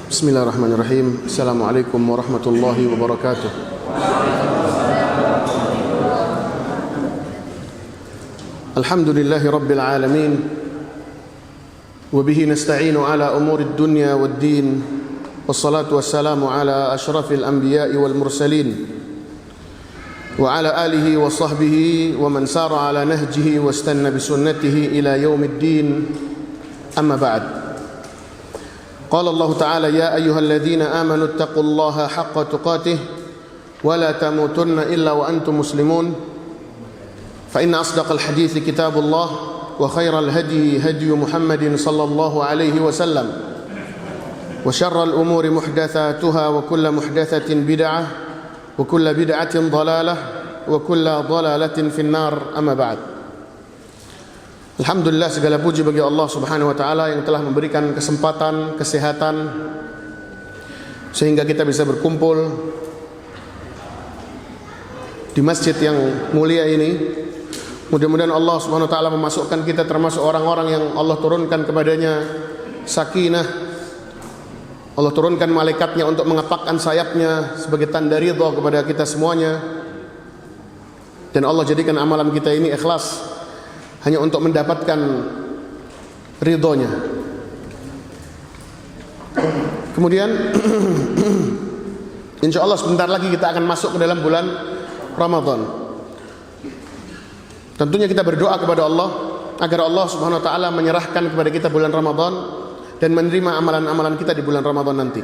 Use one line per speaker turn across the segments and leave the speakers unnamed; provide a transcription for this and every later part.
Bismillahirrahmanirrahim. Assalamualaikum warahmatullahi wabarakatuh. Alhamdulillahi rabbil alamin. Wabihi nasta'inu ala umuri dunya wad din. Wassalatu wassalamu ala ashrafil anbiya'i wal mursalin. Wa ala alihi wa sahbihi wa man sara ala nahjihi wa istanna bisunnatihi ila yaumiddin. Amma ba'd. قال الله تعالى يا أيها الذين آمنوا اتقوا الله حق تقاته ولا تموتن إلا وأنتم مسلمون فإن أصدق الحديث كتاب الله وخير الهدي هدي محمد صلى الله عليه وسلم وشر الأمور محدثاتها وكل محدثة بدعة وكل بدعة ضلالة وكل ضلالة في النار أما بعد. Alhamdulillah, segala puji bagi Allah Subhanahu wa taala yang telah memberikan kesempatan, kesehatan sehingga kita bisa berkumpul di masjid yang mulia ini. Mudah-mudahan Allah Subhanahu wa taala memasukkan kita termasuk orang-orang yang Allah turunkan kepadanya sakinah. Allah turunkan malaikatnya untuk mengepakkan sayapnya sebagai tanda ridha kepada kita semuanya. Dan Allah jadikan amalan kita ini ikhlas hanya untuk mendapatkan ridhonya. Kemudian insya Allah sebentar lagi kita akan masuk ke dalam bulan Ramadan. Tentunya kita berdoa kepada Allah agar Allah Subhanahu wa taala menyerahkan kepada kita bulan Ramadan dan menerima amalan-amalan kita di bulan Ramadan nanti.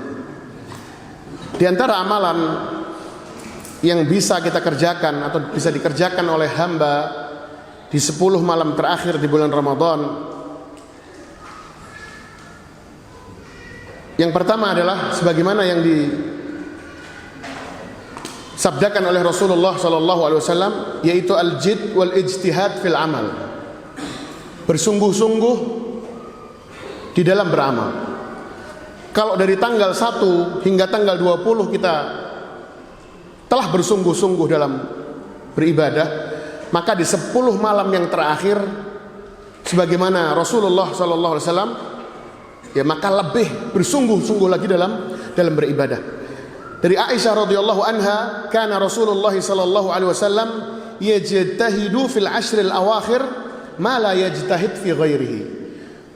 Di antara amalan yang bisa kita kerjakan atau bisa dikerjakan oleh hamba di 10 malam terakhir di bulan Ramadan, yang pertama adalah sebagaimana yang disabdakan oleh Rasulullah SAW, yaitu al-jid wal ijtihad fil amal, bersungguh-sungguh di dalam beramal. Kalau dari tanggal 1 hingga tanggal 20 kita telah bersungguh-sungguh dalam beribadah, maka di 10 malam yang terakhir sebagaimana Rasulullah SAW, ya maka lebih bersungguh-sungguh lagi dalam beribadah. Dari Aisyah radhiyallahu anha, kana Rasulullah sallallahu alaihi wasallam yajtahidu fil ashril awakhir ma la yajtahid fi ghairihi.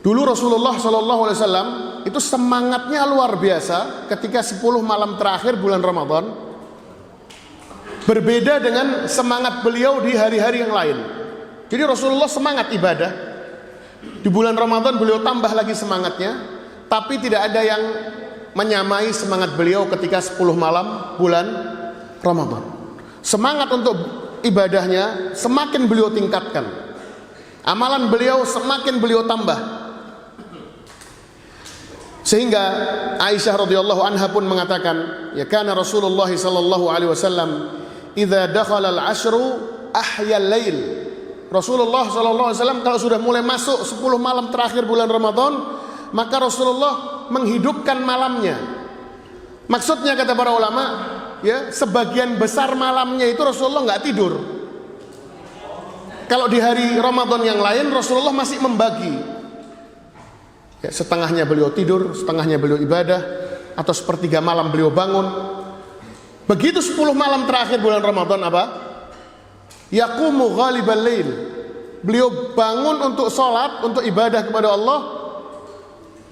Dulu Rasulullah sallallahu alaihi wasallam itu semangatnya luar biasa ketika 10 malam terakhir bulan Ramadan. Berbeda dengan semangat beliau di hari-hari yang lain. Jadi Rasulullah semangat ibadah. Di bulan Ramadan beliau tambah lagi semangatnya, tapi tidak ada yang menyamai semangat beliau ketika 10 malam bulan Ramadan. Semangat untuk ibadahnya semakin beliau tingkatkan. Amalan beliau semakin beliau tambah. Sehingga Aisyah radhiyallahu anha pun mengatakan, ya kana Rasulullah sallallahu alaihi wasallam idza dakhala al-ashru ahya al-lail. Rasulullah sallallahu alaihi wasallam kalau sudah mulai masuk 10 malam terakhir bulan Ramadan, maka Rasulullah menghidupkan malamnya. Maksudnya kata para ulama, ya, sebagian besar malamnya itu Rasulullah enggak tidur. Kalau di hari Ramadan yang lain Rasulullah masih membagi. Ya, setengahnya beliau tidur, setengahnya beliau ibadah, atau sepertiga malam beliau bangun. Begitu 10 malam terakhir bulan Ramadan apa? Yaqumu ghalibal lail. Beliau bangun untuk sholat, untuk ibadah kepada Allah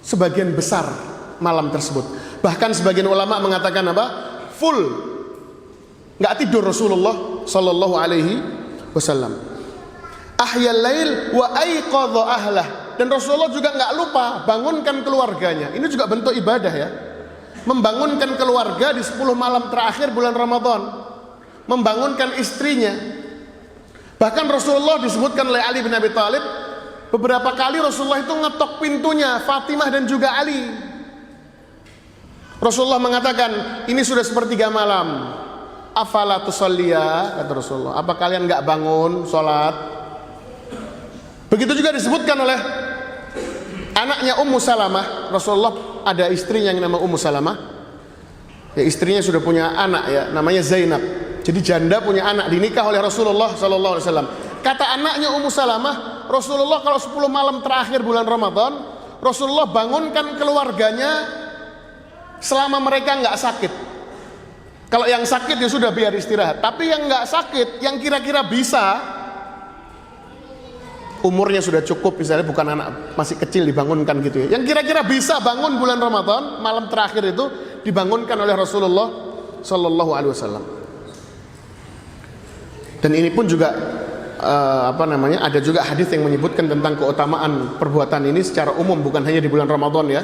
sebagian besar malam tersebut. Bahkan sebagian ulama mengatakan apa? Full. Enggak tidur Rasulullah sallallahu alaihi wasallam. Ahyal lail wa aiqadha ahlah. Dan Rasulullah juga enggak lupa bangunkan keluarganya. Ini juga bentuk ibadah ya. Membangunkan keluarga di 10 malam terakhir bulan Ramadan, membangunkan istrinya. Bahkan Rasulullah disebutkan oleh Ali bin Abi Thalib, beberapa kali Rasulullah itu ngetok pintunya Fatimah dan juga Ali. Rasulullah mengatakan, ini sudah sepertiga malam, afala tusalliya, kata Rasulullah, apa kalian gak bangun sholat? Begitu juga disebutkan oleh anaknya Ummu Salamah. Rasulullah ada istrinya yang nama Ummu Salamah. Ya, istrinya sudah punya anak ya, namanya Zainab. Jadi janda punya anak, dinikah oleh Rasulullah sallallahu alaihi wasallam. Kata anaknya Ummu Salamah, Rasulullah kalau 10 malam terakhir bulan Ramadan, Rasulullah bangunkan keluarganya selama mereka nggak sakit. Kalau yang sakit ya sudah biar istirahat. Tapi yang nggak sakit, yang kira-kira bisa, umurnya sudah cukup, misalnya bukan anak masih kecil dibangunkan gitu ya. Yang kira-kira bisa bangun bulan Ramadan, malam terakhir itu dibangunkan oleh Rasulullah Shallallahu Alaihi Wasallam. Dan ini pun juga ada juga hadis yang menyebutkan tentang keutamaan perbuatan ini secara umum, bukan hanya di bulan Ramadan ya.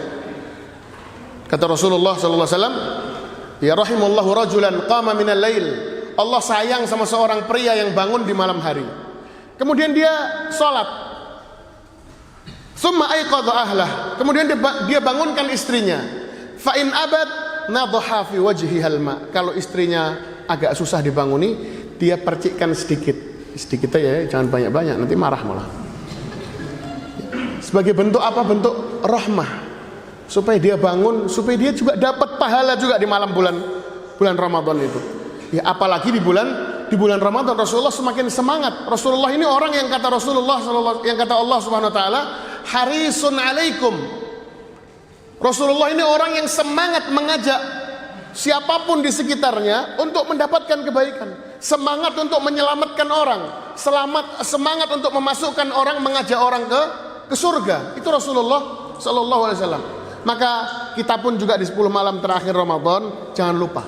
Kata Rasulullah Shallallahu Alaihi Wasallam, ya rahimallahu rajulan qama minal lail. Allah sayang sama seorang pria yang bangun di malam hari. Kemudian dia sholat. Summa aiqadha ahlah. Kemudian dia bangunkan istrinya. Fa in abad nadhaha fi wajhihal ma. Kalau istrinya agak susah dibanguni, dia percikkan sedikit. Sedikit aja ya, jangan banyak-banyak, nanti marah malah. Sebagai bentuk apa? Bentuk rahmah. Supaya dia bangun, supaya dia juga dapat pahala juga di malam bulan Ramadan itu. Ya apalagi di bulan Ramadan Rasulullah semakin semangat. Rasulullah ini orang yang kata Allah Subhanahu wa taala, harisun alaikum. Rasulullah ini orang yang semangat mengajak siapapun di sekitarnya untuk mendapatkan kebaikan, semangat untuk menyelamatkan orang, semangat untuk memasukkan orang, mengajak orang ke surga. Itu Rasulullah sallallahu alaihi wasallam. Maka kita pun juga di 10 malam terakhir Ramadan jangan lupa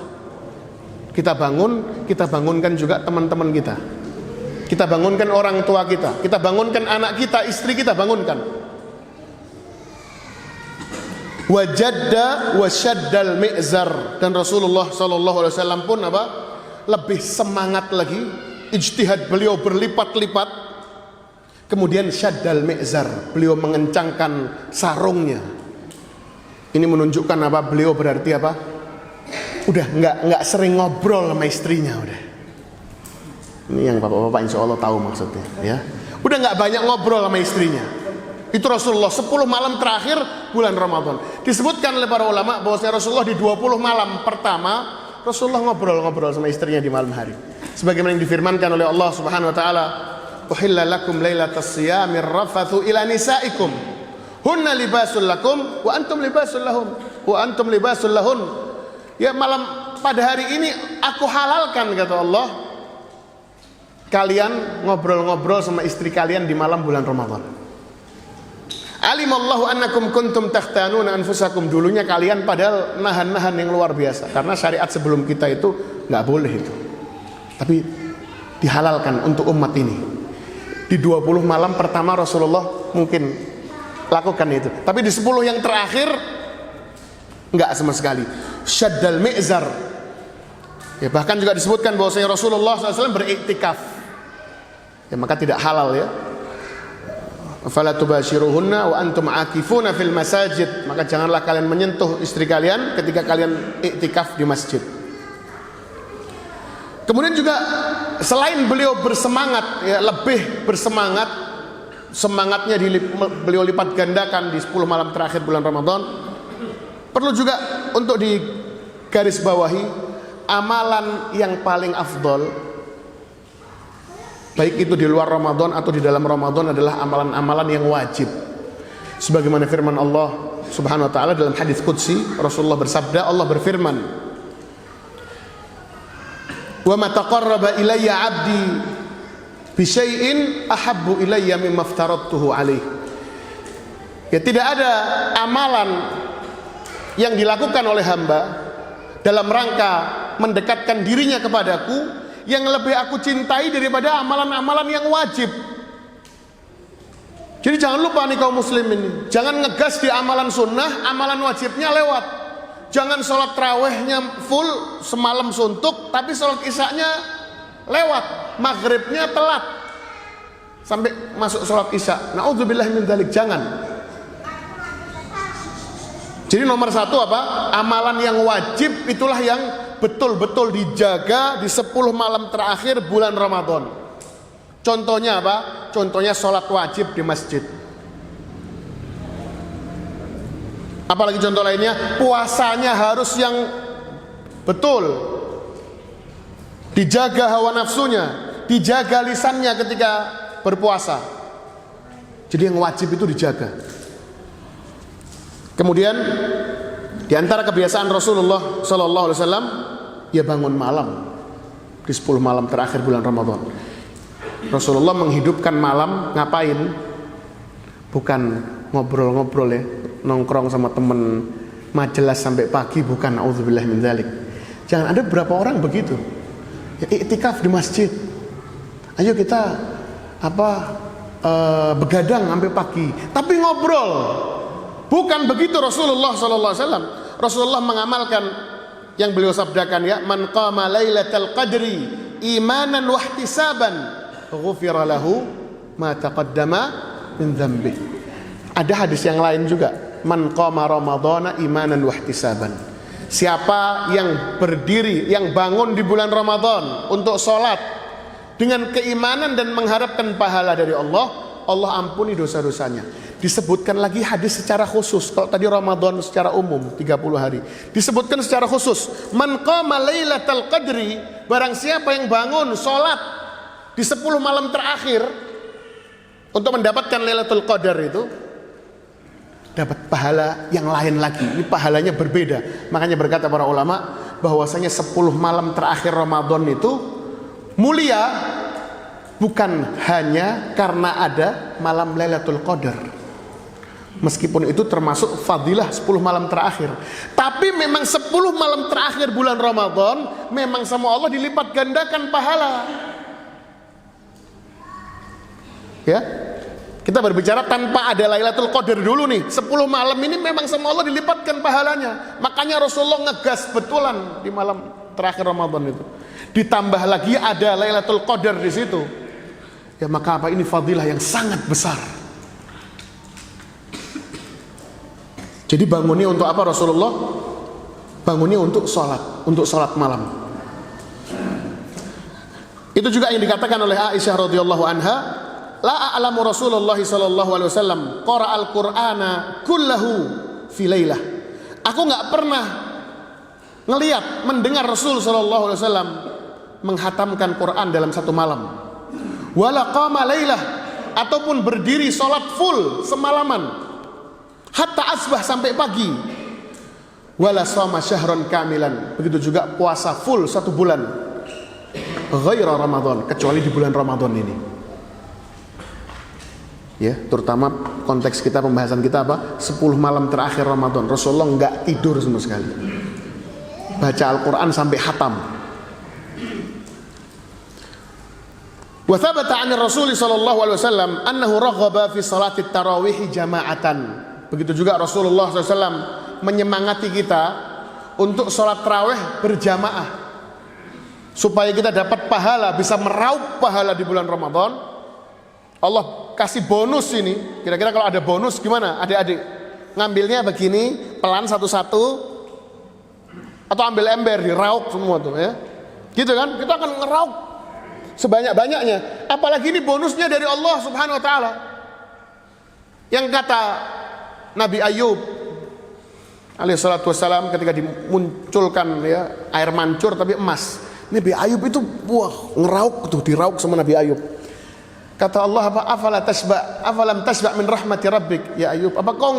kita bangunkan juga teman-teman kita. Kita bangunkan orang tua kita bangunkan anak kita, istri kita bangunkan. Wajadda wasyaddal mi'zar, dan Rasulullah sallallahu alaihi wasallam pun lebih semangat lagi, ijtihad beliau berlipat-lipat. Kemudian syaddal mi'zar, beliau mengencangkan sarungnya. Ini menunjukkan beliau berarti udah nggak sering ngobrol sama istrinya udah. Ini yang bapak-bapak insya Allah tahu maksudnya ya. Udah nggak banyak ngobrol sama istrinya. Itu Rasulullah 10 malam terakhir bulan Ramadan. Disebutkan oleh para ulama bahwasanya Rasulullah di 20 malam pertama Rasulullah ngobrol-ngobrol sama istrinya di malam hari. Sebagaimana yang difirmankan oleh Allah Subhanahu wa taala, "Uhilla lakum lailatas siyamir rafathu ila nisaikum. Hunna libasul lakum wa antum libasul lahum wa antum libasul lahun." Ya malam pada hari ini aku halalkan, kata Allah, kalian ngobrol-ngobrol sama istri kalian di malam bulan Ramadan. Alimallahu annakum kuntum takhtanuna anfusakum. Dulunya kalian padahal nahan-nahan yang luar biasa, karena syariat sebelum kita itu nggak boleh itu. Tapi dihalalkan untuk umat ini. Di 20 malam pertama Rasulullah mungkin lakukan itu. Tapi di 10 yang terakhir enggak sama sekali. Syaddal mi'zar. Ya, bahkan juga disebutkan bahwasanya Rasulullah SAW beriktikaf. Ya, maka tidak halal ya. Fala tubashiruhunna wa antum akifuna fil masajid. Maka janganlah kalian menyentuh istri kalian ketika kalian iktikaf di masjid. Kemudian juga selain beliau bersemangat, ya, lebih bersemangat, semangatnya beliau lipat gandakan di 10 malam terakhir bulan Ramadan. Perlu juga untuk digarisbawahi, amalan yang paling afdol, baik itu di luar Ramadan atau di dalam Ramadan, adalah amalan-amalan yang wajib. Sebagaimana firman Allah Subhanahu wa taala dalam hadis qudsi, Rasulullah bersabda, Allah berfirman, "Wa ma taqarraba ilayya 'abdi bi syai'in ahabbu ilayya mimma aftaradtuhu 'alaihi." Ya, tidak ada amalan yang dilakukan oleh hamba dalam rangka mendekatkan dirinya kepadaku yang lebih aku cintai daripada amalan-amalan yang wajib. Jadi jangan lupa nih kaum muslimin, jangan ngegas di amalan sunnah, amalan wajibnya lewat. Jangan sholat tarawihnya full semalam suntuk, tapi sholat isya'nya lewat, maghribnya telat sampai masuk sholat isya. Na'udzubillah min dzalik, jangan. Jadi nomor satu amalan yang wajib itulah yang betul-betul dijaga di 10 malam terakhir bulan Ramadan. Contohnya Contohnya sholat wajib di masjid. Apalagi contoh lainnya, puasanya harus yang betul, dijaga hawa nafsunya, dijaga lisannya ketika berpuasa. Jadi yang wajib itu dijaga. Kemudian Di antara kebiasaan Rasulullah sallallahu alaihi wasallam, ya bangun malam di 10 malam terakhir bulan Ramadan. Rasulullah menghidupkan malam ngapain? Bukan ngobrol-ngobrol ya, nongkrong sama temen majelis sampai pagi, bukan, auzubillah min dzalik. Jangan, ada beberapa orang begitu. Ya, iktikaf di masjid. Ayo kita begadang sampai pagi, tapi ngobrol. Bukan begitu Rasulullah sallallahu alaihi wasallam. Rasulullah mengamalkan yang beliau sabdakan, ya, man qama lailatal qadri imanan wa ihtisaban ghufira lahu ma taqaddama min dzambi. Ada hadis yang lain juga, man qama ramadhana imanan wa ihtisaban. Siapa yang berdiri, yang bangun di bulan Ramadan untuk sholat dengan keimanan dan mengharapkan pahala dari Allah, Allah ampuni dosa-dosanya. Disebutkan lagi hadis secara khusus. Kalau tadi Ramadan secara umum 30 hari, disebutkan secara khusus, man qama lailatal qadri, barang siapa yang bangun sholat di 10 malam terakhir untuk mendapatkan Lailatul Qadar, itu dapat pahala yang lain lagi. Ini pahalanya berbeda. Makanya berkata para ulama bahwasanya 10 malam terakhir Ramadan itu mulia bukan hanya karena ada malam Lailatul Qadar. Meskipun itu termasuk fadilah 10 malam terakhir, tapi memang 10 malam terakhir bulan Ramadan memang sama Allah dilipat gandakan pahala. Ya, kita berbicara tanpa ada Lailatul Qadar dulu nih. 10 malam ini memang sama Allah dilipatkan pahalanya. Makanya Rasulullah ngegas betulan di malam terakhir Ramadan itu. Ditambah lagi ada Lailatul Qadar di situ. Ya, maka ini fadilah yang sangat besar. Jadi bangunnya untuk apa Rasulullah? Bangunnya untuk sholat malam. Itu juga yang dikatakan oleh Aisyah radhiyallahu anha, la a'lamu Rasulullah sallallahu alaihi wasallam qara'al Qur'ana kullahu fi lailah. Aku enggak pernah mendengar Rasul sallallahu alaihi wasallam menghatamkan Quran dalam satu malam. Wala qama lailah, ataupun berdiri salat full semalaman. Hatta asbah, sampai pagi. Wala shoma syahran kamilan, begitu juga puasa full 1 bulan. Ghaira Ramadan, kecuali di bulan Ramadan ini. Ya, terutama konteks kita, pembahasan kita apa? 10 malam terakhir Ramadan. Rasulullah enggak tidur sama sekali. Baca Al-Qur'an sampai khatam. Wa thabata 'an Rasul sallallahu alaihi wasallam annahu raghaba fi salati tarawih jama'atan. Begitu juga Rasulullah SAW menyemangati kita untuk sholat tarawih berjamaah, supaya kita dapat pahala, bisa meraup pahala di bulan Ramadan. Allah kasih bonus ini. Kira-kira kalau ada bonus gimana adik-adik? Ngambilnya begini, pelan satu-satu, atau ambil ember, diraup semua tuh ya. Gitu kan? Kita akan ngeraup sebanyak-banyaknya. Apalagi ini bonusnya dari Allah Subhanahu wa taala. Yang kata Nabi Ayub alaihissalatu wassalam ketika dimunculkan ya air mancur tapi emas, Nabi Ayub itu ngerauk tuh, dirauk sama Nabi Ayub. Kata Allah apa? Afalam tasba min rahmati rabbik ya Ayub, apa kau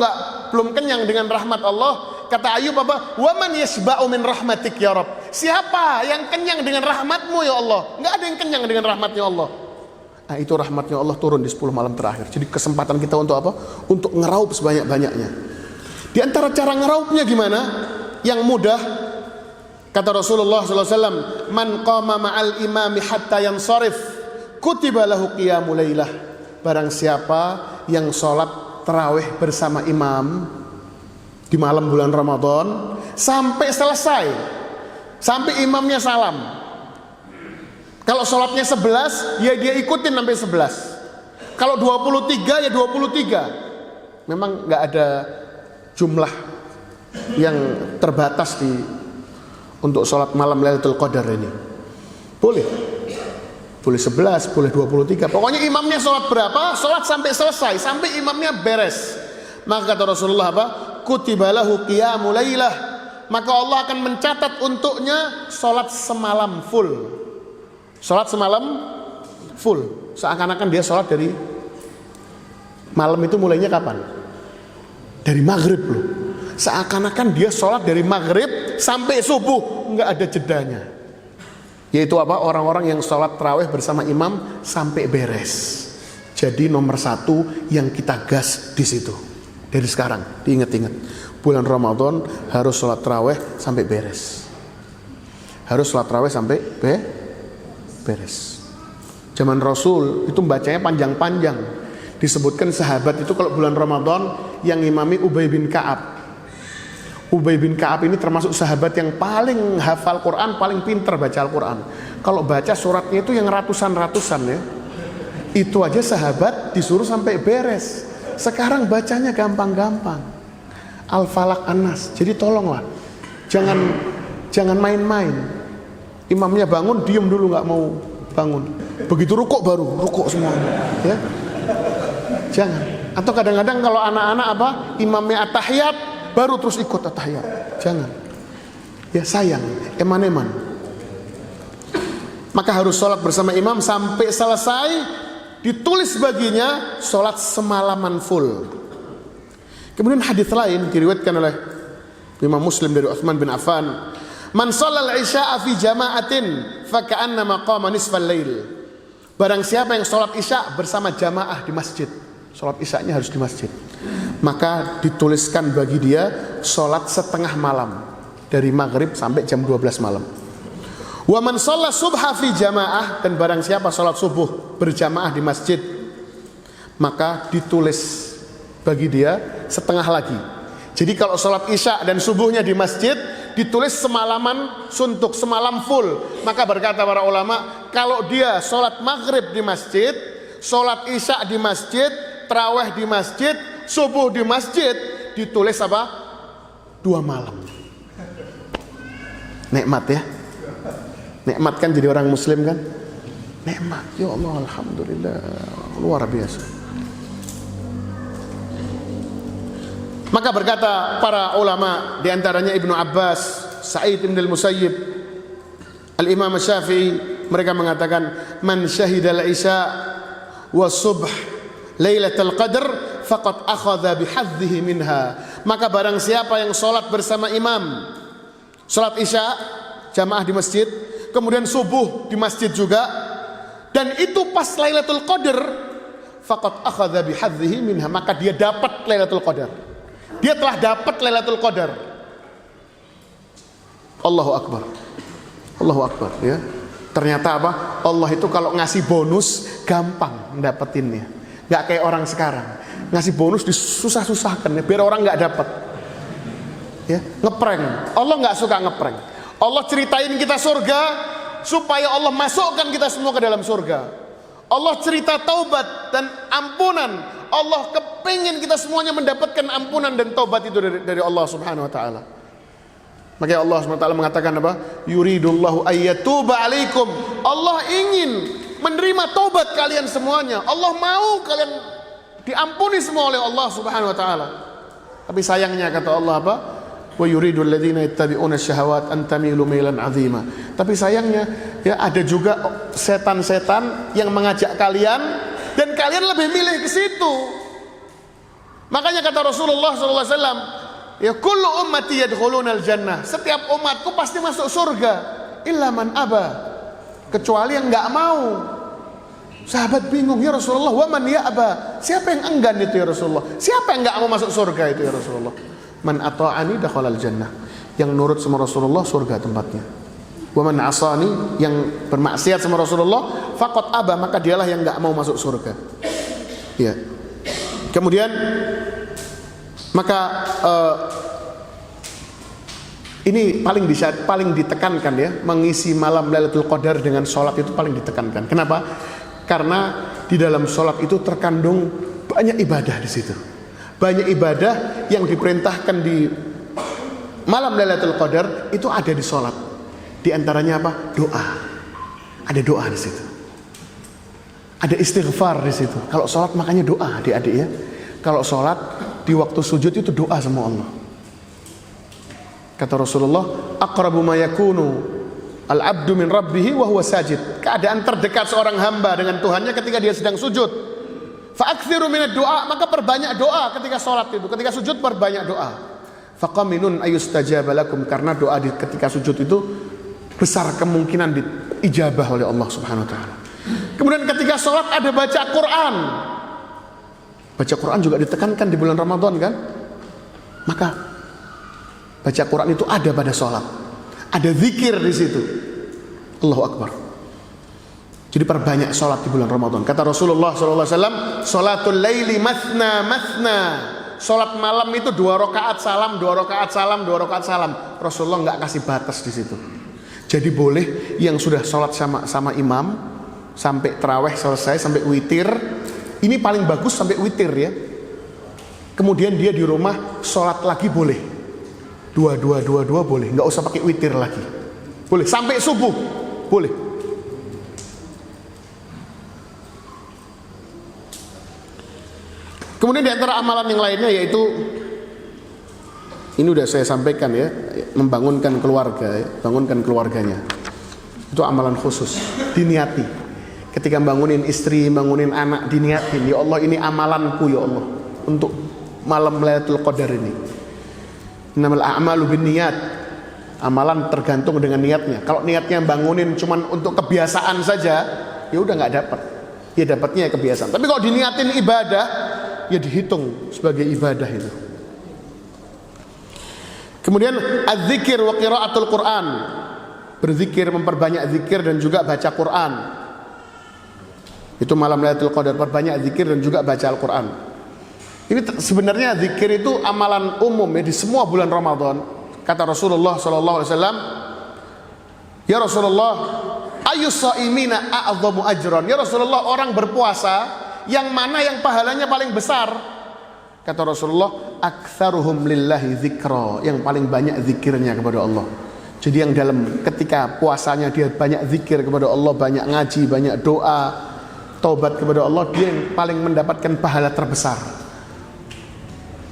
belum kenyang dengan rahmat Allah? Kata Ayub apa? Wa man yasba'u min rahmatik ya Rabb, siapa yang kenyang dengan rahmatmu ya Allah? Enggak ada yang kenyang dengan rahmatnya Allah. Nah, itu rahmatnya Allah turun di 10 malam terakhir. Jadi kesempatan kita untuk apa? Untuk ngeraup sebanyak-banyaknya. Di antara cara ngeraupnya gimana? Yang mudah, kata Rasulullah SAW, man qama ma'al imami hatta yansarif kutiba lahu qiyamul lailah. Barang siapa yang sholat tarawih bersama imam di malam bulan Ramadan sampai selesai, sampai imamnya salam. Kalau sholatnya 11, ya dia ikutin sampai 11. Kalau 23, ya 23. Memang nggak ada jumlah yang terbatas untuk sholat malam Lailatul Qadar ini. Boleh 11, boleh 23. Pokoknya imamnya sholat berapa, sholat sampai selesai, sampai imamnya beres. Maka kata Rasulullah apa? Kutiba lahu qiyamul lailah. Maka Allah akan mencatat untuknya sholat semalam full. Sholat semalam full, seakan-akan dia sholat dari malam itu mulainya kapan? Dari maghrib loh. Seakan-akan dia sholat dari maghrib sampai subuh, nggak ada jedanya. Yaitu apa? Orang-orang yang sholat tarawih bersama imam sampai beres. Jadi nomor satu yang kita gas di situ. Dari sekarang diingat-ingat, bulan Ramadan harus sholat tarawih sampai beres. Harus sholat tarawih sampai beres. Zaman Rasul itu bacanya panjang-panjang. Disebutkan sahabat itu kalau bulan Ramadan yang imami Ubay bin Ka'ab. Ubay bin Ka'ab ini termasuk sahabat yang paling hafal Quran, paling pintar baca Al-Quran. Kalau baca suratnya itu yang ratusan-ratusan ya. Itu aja sahabat disuruh sampai beres. Sekarang bacanya gampang-gampang. Al-Falaq An-Nas. Jadi tolonglah, jangan main-main. Imamnya bangun, diem dulu, nggak mau bangun. Begitu rukuk baru rukuk semua. Ya, jangan. Atau kadang-kadang kalau anak-anak imamnya at-tahiyat baru terus ikut at-tahiyat. Jangan. Ya sayang, eman-eman. Maka harus sholat bersama imam sampai selesai, ditulis baginya sholat semalaman full. Kemudian hadis lain diriwayatkan oleh Imam Muslim dari Utsman bin Affan, "Man shallal isya'a fi jama'atin fa ka'annama qama nisfal lail." Barang siapa yang sholat isya bersama jamaah di masjid, sholat isyanya harus di masjid, maka dituliskan bagi dia sholat setengah malam, dari maghrib sampai jam 12 malam. Wa man shalla subha fi jamaah, dan barang siapa sholat subuh berjamaah di masjid, maka ditulis bagi dia setengah lagi. Jadi kalau sholat isya dan subuhnya di masjid, ditulis semalaman suntuk, semalam full. Maka berkata para ulama, kalau dia sholat maghrib di masjid, sholat isya di masjid, tarawih di masjid, subuh di masjid, ditulis apa? 2 malam. Nikmat ya. Nikmat kan jadi orang muslim kan? Nikmat. Ya Allah, alhamdulillah, luar biasa. Maka berkata para ulama, di antaranya Ibnu Abbas, Sa'id bin al-Musayyib, Al-Imam Syafi'i, mereka mengatakan, man syahidal isya wa subh Lailatul Qadar faqad akhadha bihadhihi minha. Maka barang siapa yang sholat bersama imam, sholat isya jamaah di masjid, kemudian subuh di masjid juga, dan itu pas Lailatul Qadar, faqad akhadha bihadhihi minha, maka dia dapat Lailatul Qadar. Dia telah dapat Lailatul Qadar. Allahu Akbar. Allahu Akbar ya. Ternyata apa? Allah itu kalau ngasih bonus gampang dapetinnya. Gak kayak orang sekarang, ngasih bonus disusah-susahkan ya, biar orang gak dapat ya, ngeprank. Allah gak suka ngeprank. Allah ceritain kita surga supaya Allah masukkan kita semua ke dalam surga. Allah cerita taubat dan ampunan. Allah kepingin kita semuanya mendapatkan ampunan dan taubat itu dari Allah subhanahu wa ta'ala. Makanya Allah subhanahu wa ta'ala mengatakan apa? Yuridullahu ayyatuba alaikum. Allah ingin menerima taubat kalian semuanya. Allah mau kalian diampuni semua oleh Allah subhanahu wa ta'ala. Tapi sayangnya kata Allah apa? Wa yuridul ladzina yattabi'una syahawat an tamilu mailan 'azima. Tapi sayangnya ya ada juga setan-setan yang mengajak kalian dan kalian lebih milih ke situ. Makanya kata Rasulullah sallallahu alaihi wasallam, ya kullu ummati yadkhulunal jannah. Setiap umatku pasti masuk surga, illa man aba, kecuali yang enggak mau. Sahabat bingung, ya Rasulullah, wa man ya aba? Siapa yang enggan itu ya Rasulullah? Siapa yang enggak mau masuk surga itu ya Rasulullah? Man ata'ani dakhalal jannah. Yang nurut sama Rasulullah surga tempatnya. Wa man asani, yang bermaksiat sama Rasulullah, faqad aba, maka dialah yang enggak mau masuk surga. Ya. Kemudian maka ini paling ditekankan ya, mengisi malam Lailatul Qadar dengan sholat itu paling ditekankan. Kenapa? Karena di dalam sholat itu terkandung banyak ibadah di situ. Banyak ibadah yang diperintahkan di malam Lailatul Qadar itu ada di sholat. Di antaranya apa? Doa. Ada doa di situ. Ada istighfar di situ. Kalau sholat makanya doa, adik-adik ya. Kalau sholat di waktu sujud itu doa sama Allah. Kata Rasulullah, aqrabu ma yakunu al-'abdu min rabbih wa huwa sajid. Keadaan terdekat seorang hamba dengan Tuhannya ketika dia sedang sujud. Fa aktsiru minad du'a, maka perbanyak doa ketika sholat itu. Ketika sujud perbanyak doa. faqaminun ayustajaba lakum, karena doa di ketika sujud itu besar kemungkinan diijabah oleh Allah Subhanahu wa taala. Kemudian ketika sholat ada baca Quran. Baca Quran juga ditekankan di bulan Ramadan kan? Maka baca Quran itu ada pada sholat. Ada zikir di situ. Allahu Akbar. Jadi perbanyak sholat di bulan Ramadan. Kata Rasulullah SAW, sholatul laili mathna mathna. Sholat malam itu 2 rakaat salam, 2 rakaat salam, 2 rakaat salam. Rasulullah nggak kasih batas di situ. Jadi boleh yang sudah sholat sama imam sampai terawih selesai, sampai witir. Ini paling bagus sampai witir ya. Kemudian dia di rumah sholat lagi boleh. 2 boleh. Nggak usah pakai witir lagi. Boleh sampai subuh. Boleh. Kemudian di antara amalan yang lainnya yaitu, ini udah saya sampaikan ya, membangunkan keluarga, ya, bangunkan keluarganya. Itu amalan khusus, diniati. Ketika bangunin istri, bangunin anak, diniatin, ya Allah ini amalanku ya Allah untuk malam Lailatul Qadar ini. Innamal a'malu binniyat. Amalan tergantung dengan niatnya. Kalau niatnya bangunin cuman untuk kebiasaan saja, ya udah nggak dapat. Ya dapatnya ya kebiasaan. Tapi kalau diniatin ibadah, ya dihitung sebagai ibadah itu. Kemudian az-zikir wa qiraatul Quran. Berzikir, memperbanyak zikir dan juga baca Quran. Itu malam Lailatul Qadar, perbanyak zikir dan juga baca Al-Quran. Ini sebenarnya zikir itu amalan umum ya di semua bulan Ramadan. Kata Rasulullah SAW, ya Rasulullah, ayyus shaimina a'dhamu ajran. Ya Rasulullah, orang berpuasa yang mana yang pahalanya paling besar? Kata Rasulullah, aktsaruhum lillahi dzikra, yang paling banyak zikirnya kepada Allah. Jadi yang dalam ketika puasanya dia banyak zikir kepada Allah, banyak ngaji, banyak doa, taubat kepada Allah, dia yang paling mendapatkan pahala terbesar.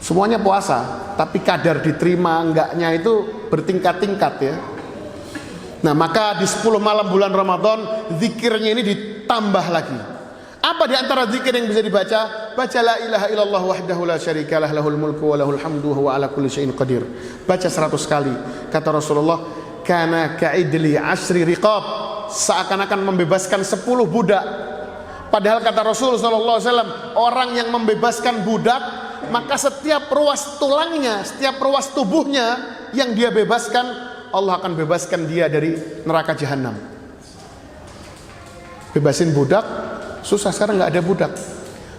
Semuanya puasa, tapi kadar diterima enggaknya itu bertingkat-tingkat ya. Nah maka di 10 malam bulan Ramadan zikirnya ini ditambah lagi. Apa di antara zikir yang bisa dibaca? Baca la ilaha illallah wahdahu la syarikalah lahul mulku wa lahul hamdu wa huwa ala kulli syai'in qadir. Baca 100 kali. Kata Rasulullah, kana ka'idli asri riqab, seakan-akan membebaskan 10 budak. Padahal kata Rasul sallallahu alaihi wasallam, orang yang membebaskan budak, maka setiap ruas tulangnya, setiap ruas tubuhnya yang dia bebaskan, Allah akan bebaskan dia dari neraka jahanam. Bebasin budak susah, sekarang nggak ada budak.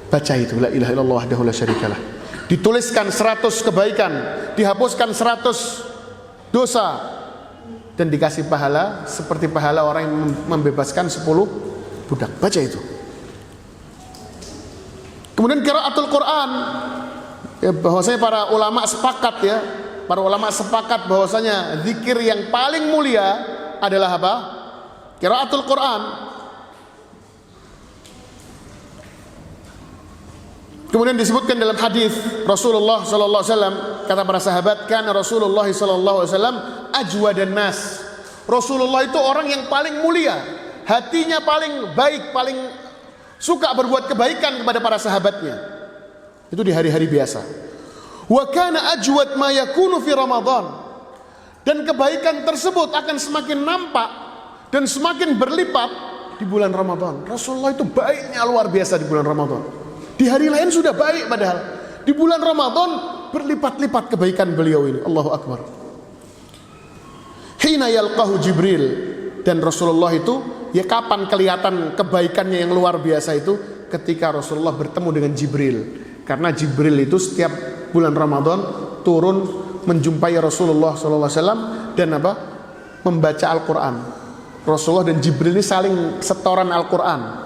Baca itu la ilaha illallah wahdahu la syarikalah. Dituliskan 100 kebaikan, dihapuskan 100 dosa, dan dikasih pahala seperti pahala orang yang membebaskan 10 budak. Baca itu. Kemudian qiraatul Quran, ya, bahwasanya para ulama sepakat ya, para ulama sepakat bahwasanya zikir yang paling mulia adalah apa? Qiraatul Quran. Kemudian disebutkan dalam hadis Rasulullah sallallahu alaihi wasallam, kata para sahabat, kana Rasulullah sallallahu alaihi wasallam ajwadan nas. Rasulullah itu orang yang paling mulia, hatinya paling baik, paling suka berbuat kebaikan kepada para sahabatnya. Itu di hari-hari biasa. Wa kana ajwad ma yakunu fi Ramadan. Dan kebaikan tersebut akan semakin nampak dan semakin berlipat di bulan Ramadan. Rasulullah itu baiknya luar biasa di bulan Ramadan. Di hari lain sudah baik, padahal di bulan Ramadan berlipat-lipat kebaikan beliau ini. Allahu Akbar. Hina yalqahu Jibril. Dan Rasulullah itu, ya kapan kelihatan kebaikannya yang luar biasa itu? Ketika Rasulullah bertemu dengan Jibril. Karena Jibril itu setiap bulan Ramadan turun menjumpai Rasulullah SAW dan apa? Membaca Al-Quran. Rasulullah dan Jibril ini saling setoran Al-Quran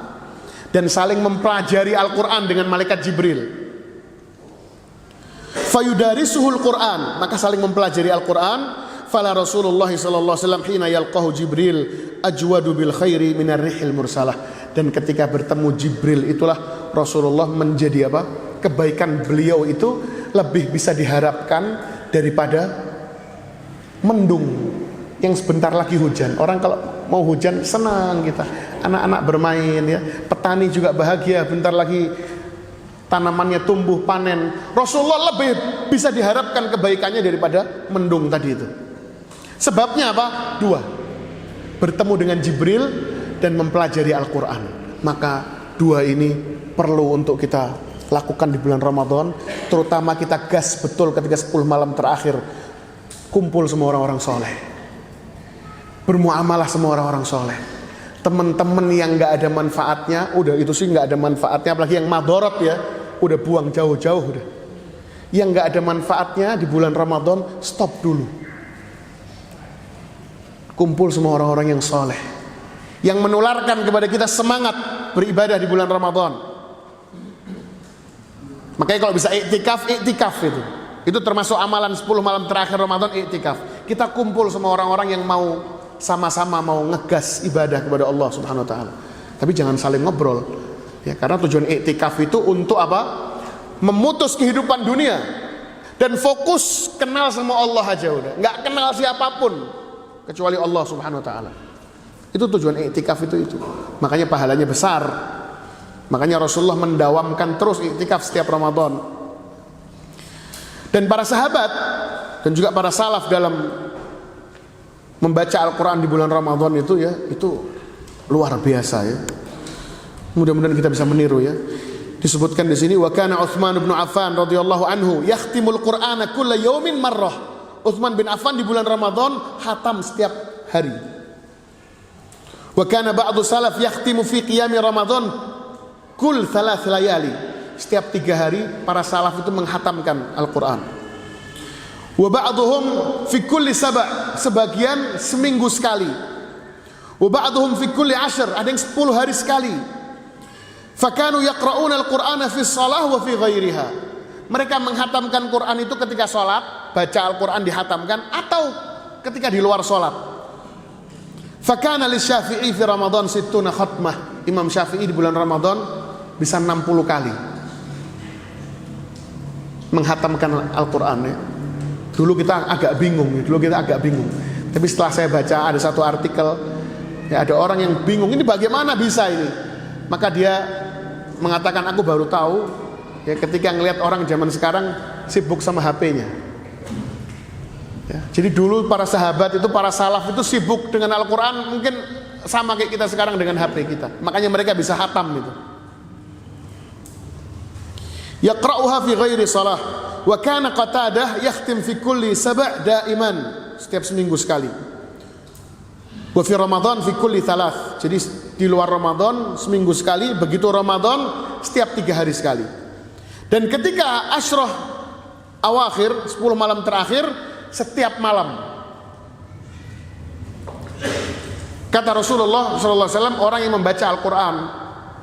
dan saling mempelajari Al-Quran dengan malaikat Jibril. Fayudarisuhul Quran, maka saling mempelajari Al-Quran. Fala Rasulullah sallallahu alaihi wasallam hina yalqahu Jibril ajwadu bil khairi minar rihil mursalah. Dan ketika bertemu Jibril itulah Rasulullah menjadi apa? Kebaikan beliau itu lebih bisa diharapkan daripada mendung yang sebentar lagi hujan. Orang kalau mau hujan senang kita, anak-anak bermain ya, petani juga bahagia bentar lagi tanamannya tumbuh panen. Rasulullah lebih bisa diharapkan kebaikannya daripada mendung tadi itu. Sebabnya apa? Dua, bertemu dengan Jibril dan mempelajari Al-Quran. Maka dua ini perlu untuk kita lakukan di bulan Ramadan. Terutama kita gas betul ketika 10 malam terakhir. Kumpul semua orang-orang soleh, bermuamalah semua orang-orang soleh. Teman-teman yang gak ada manfaatnya, udah itu sih gak ada manfaatnya. Apalagi yang madorot ya, udah buang jauh-jauh udah. Yang gak ada manfaatnya di bulan Ramadan, stop dulu. Kumpul semua orang-orang yang soleh, yang menularkan kepada kita semangat beribadah di bulan Ramadan. Makanya kalau bisa iktikaf itu termasuk amalan 10 malam terakhir Ramadan, iktikaf. Kita kumpul semua orang-orang yang mau sama-sama mau ngegas ibadah kepada Allah Subhanahu wa taala. Tapi jangan saling ngobrol. Ya, karena tujuan iktikaf itu untuk apa? Memutus kehidupan dunia dan fokus kenal sama Allah aja udah. Enggak kenal siapapun kecuali Allah Subhanahu wa taala. Itu tujuan iktikaf itu. Makanya pahalanya besar. Makanya Rasulullah mendawamkan terus iktikaf setiap Ramadan. Dan para sahabat dan juga para salaf dalam membaca Al-Quran di bulan Ramadan itu ya, itu luar biasa ya. Mudah-mudahan kita bisa meniru ya. Disebutkan di sini, wa kana Utsman bin Affan radhiyallahu anhu yakhtimul Qur'ana kulla yaumin marrah. Utsman bin Affan di bulan Ramadan khatam setiap hari. Wa kana ba'du salaf yakhtimu fi qiyami Ramadan kull 3 layali. Setiap 3 hari para salaf itu menghatamkan Al-Quran. Wa ba'duhum fi kulli sab', sebagian seminggu sekali. Wa ba'duhum fi kulli 10, ada yang 10 hari sekali. Fakanu yaqra'una al-Qur'ana fi shalah wa fi ghairiha. Mereka menghatamkan Quran itu ketika sholat, baca Al-Quran dihatamkan, atau ketika di luar sholat. Fakana li Syafi'i fi Ramadan 60 khatmah. Imam Syafi'i di bulan Ramadan bisa 60 kali menghatamkan Al-Quran ya. Dulu kita agak bingung. Tapi setelah saya baca ada satu artikel ya, ada orang yang bingung ini bagaimana bisa ini. Maka dia mengatakan aku baru tahu ya ketika ngelihat orang zaman sekarang sibuk sama HP-nya. Ya, jadi dulu para sahabat itu, para salaf itu sibuk dengan Al-Quran mungkin sama kayak kita sekarang dengan HP kita. Makanya mereka bisa hatam gitu. Yaqra'uha fi ghairi salah wa kana Qatadah yakhtim fi kulli sab' daiman, setiap seminggu sekali. Wa fi Ramadan fi kulli 3. Jadi di luar Ramadan seminggu sekali, begitu Ramadan setiap 3 hari sekali. Dan ketika asyrah awakhir 10 malam terakhir setiap malam. Kata Rasulullah SAW, orang yang membaca Al-Quran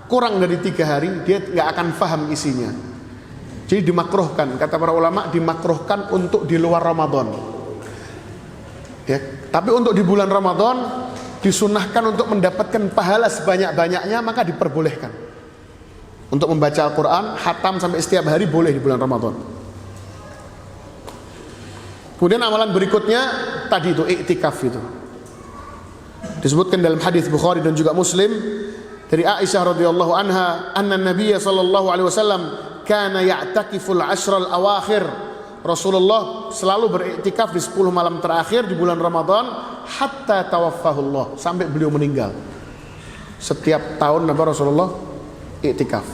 kurang dari 3 hari dia nggak akan paham isinya. Jadi dimakruhkan, kata para ulama, dimakruhkan untuk di luar Ramadan. Ya, tapi untuk di bulan Ramadan disunahkan untuk mendapatkan pahala sebanyak-banyaknya, maka diperbolehkan untuk membaca Al-Quran, khatam sampai setiap hari boleh di bulan Ramadan. Kemudian amalan berikutnya tadi itu iktikaf itu. Disebutkan dalam hadis Bukhari dan juga Muslim dari Aisyah radhiyallahu anha, anna Nabiy sallallahu alaihi wasallam kana ya'takiful ashral awakhir. Rasulullah selalu beriktikaf di 10 malam terakhir di bulan Ramadan hatta tawaffahullah, sampai beliau meninggal. Setiap tahun Nabi Rasulullah iktikaf.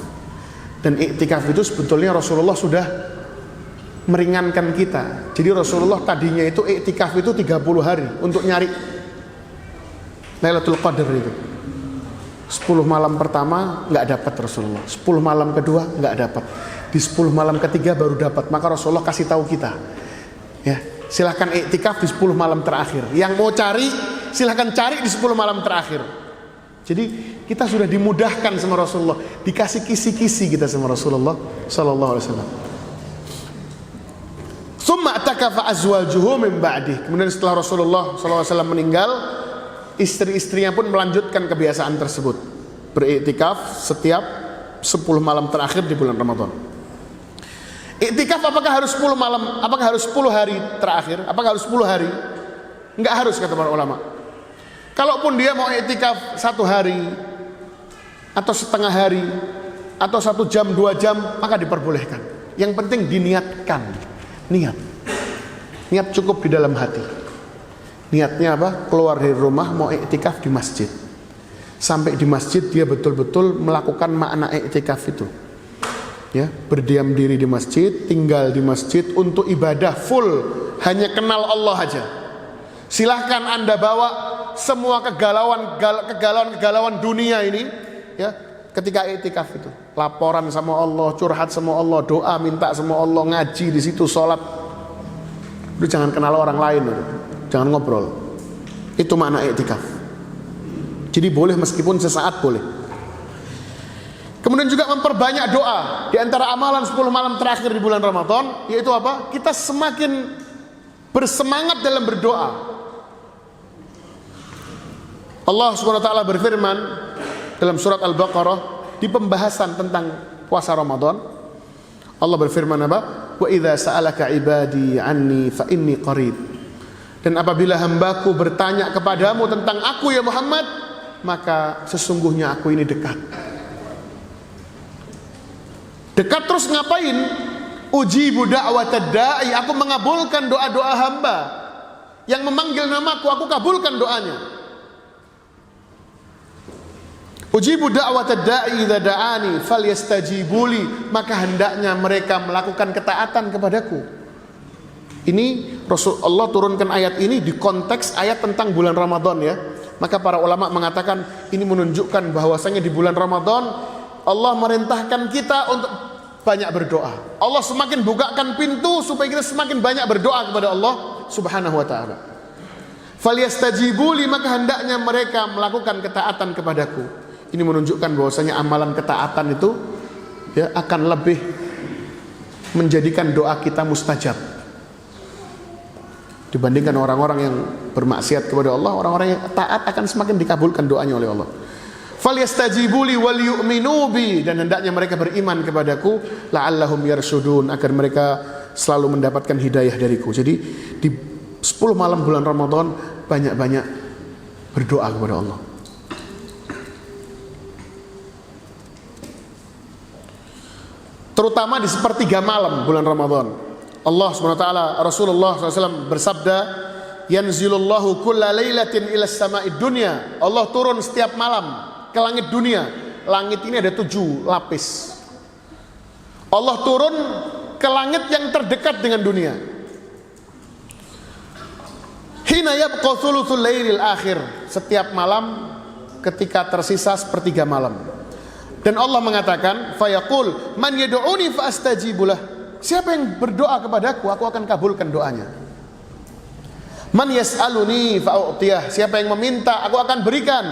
Dan iktikaf itu sebetulnya Rasulullah sudah meringankan kita. Jadi Rasulullah tadinya itu iktikaf itu 30 hari untuk nyari Lailatul Qadar itu. 10 malam pertama nggak dapat Rasulullah, 10 malam kedua nggak dapat, di 10 malam ketiga baru dapat. Maka Rasulullah kasih tahu kita, ya silahkan iktikaf di 10 malam terakhir. Yang mau cari silahkan cari di 10 malam terakhir. Jadi kita sudah dimudahkan sama Rasulullah, dikasih kisi-kisi kita sama Rasulullah Sallallahu Alaihi Wasallam. Summa atakafa azwajuhu min ba'dih. Kemudian setelah Rasulullah Sallallahu Alaihi Wasallam meninggal, istri-istrinya pun melanjutkan kebiasaan tersebut, beriktikaf setiap 10 malam terakhir di bulan Ramadan. Iktikaf apakah harus 10 malam? Apakah harus 10 hari terakhir? Apakah harus 10 hari? Enggak harus, kata para ulama. Kalaupun dia mau iktikaf 1 hari atau setengah hari atau 1 jam 2 jam maka diperbolehkan. Yang penting diniatkan. Niat cukup di dalam hati. Niatnya apa? Keluar dari rumah mau iktikaf di masjid. Sampai di masjid dia betul-betul melakukan makna iktikaf itu. Ya, berdiam diri di masjid, tinggal di masjid untuk ibadah full, hanya kenal Allah aja. Silahkan Anda bawa semua kegalauan dunia ini, ya, ketika iktikaf itu. Laporan sama Allah, curhat sama Allah, doa minta sama Allah, ngaji di situ, sholat. Lu jangan kenal orang lain, jangan ngobrol. Itu makna iktikaf. Jadi boleh meskipun sesaat boleh. Kemudian juga memperbanyak doa. Di antara amalan 10 malam terakhir di bulan Ramadan, yaitu apa? Kita semakin bersemangat dalam berdoa. Allah SWT berfirman dalam surat Al-Baqarah di pembahasan tentang puasa Ramadan. Allah berfirman apa? Wa idza sa'alaka ibadi anni fa inni qarib. Dan apabila hambaku bertanya kepadamu tentang aku ya Muhammad, maka sesungguhnya aku ini dekat. Dekat terus ngapain? Ujibu da'watad da'i, aku mengabulkan doa-doa hamba yang memanggil namaku, aku kabulkan doanya. Ujibu da'watad da'i idza da'ani falyastajibuli, maka hendaknya mereka melakukan ketaatan kepadaku. Ini Rasulullah turunkan ayat ini di konteks ayat tentang bulan Ramadan, ya. Maka para ulama mengatakan ini menunjukkan bahwasanya di bulan Ramadan Allah merintahkan kita untuk banyak berdoa. Allah semakin bukakan pintu supaya kita semakin banyak berdoa kepada Allah Subhanahu wa taala. Falyastajibuli, maka hendaknya mereka melakukan ketaatan kepadaku. Ini menunjukkan bahwasanya amalan ketaatan itu, ya, akan lebih menjadikan doa kita mustajab dibandingkan orang-orang yang bermaksiat kepada Allah. Orang-orang yang taat akan semakin dikabulkan doanya oleh Allah. Falyastajibuli wal yu'minu bi, dan hendaknya mereka beriman kepadaku la'allahum yarsyudun, agar mereka selalu mendapatkan hidayah dariku. Jadi di 10 malam bulan Ramadan banyak-banyak berdoa kepada Allah. Terutama di sepertiga malam bulan Ramadan. Allah SWT, Rasulullah SAW bersabda, yanzilullahu kulla lailatin ila sama'id dunya. Allah turun setiap malam ke langit dunia. Langit ini ada 7 lapis. Allah turun ke langit yang terdekat dengan dunia. Hina yabqa thuluthul lailil akhir, setiap malam ketika tersisa sepertiga malam. Dan Allah mengatakan, fayaqul man yad'uni fa astajibulah. Siapa yang berdoa kepadaku, aku akan kabulkan doanya. Man yas'aluni fa u'tiyah. Siapa yang meminta, aku akan berikan.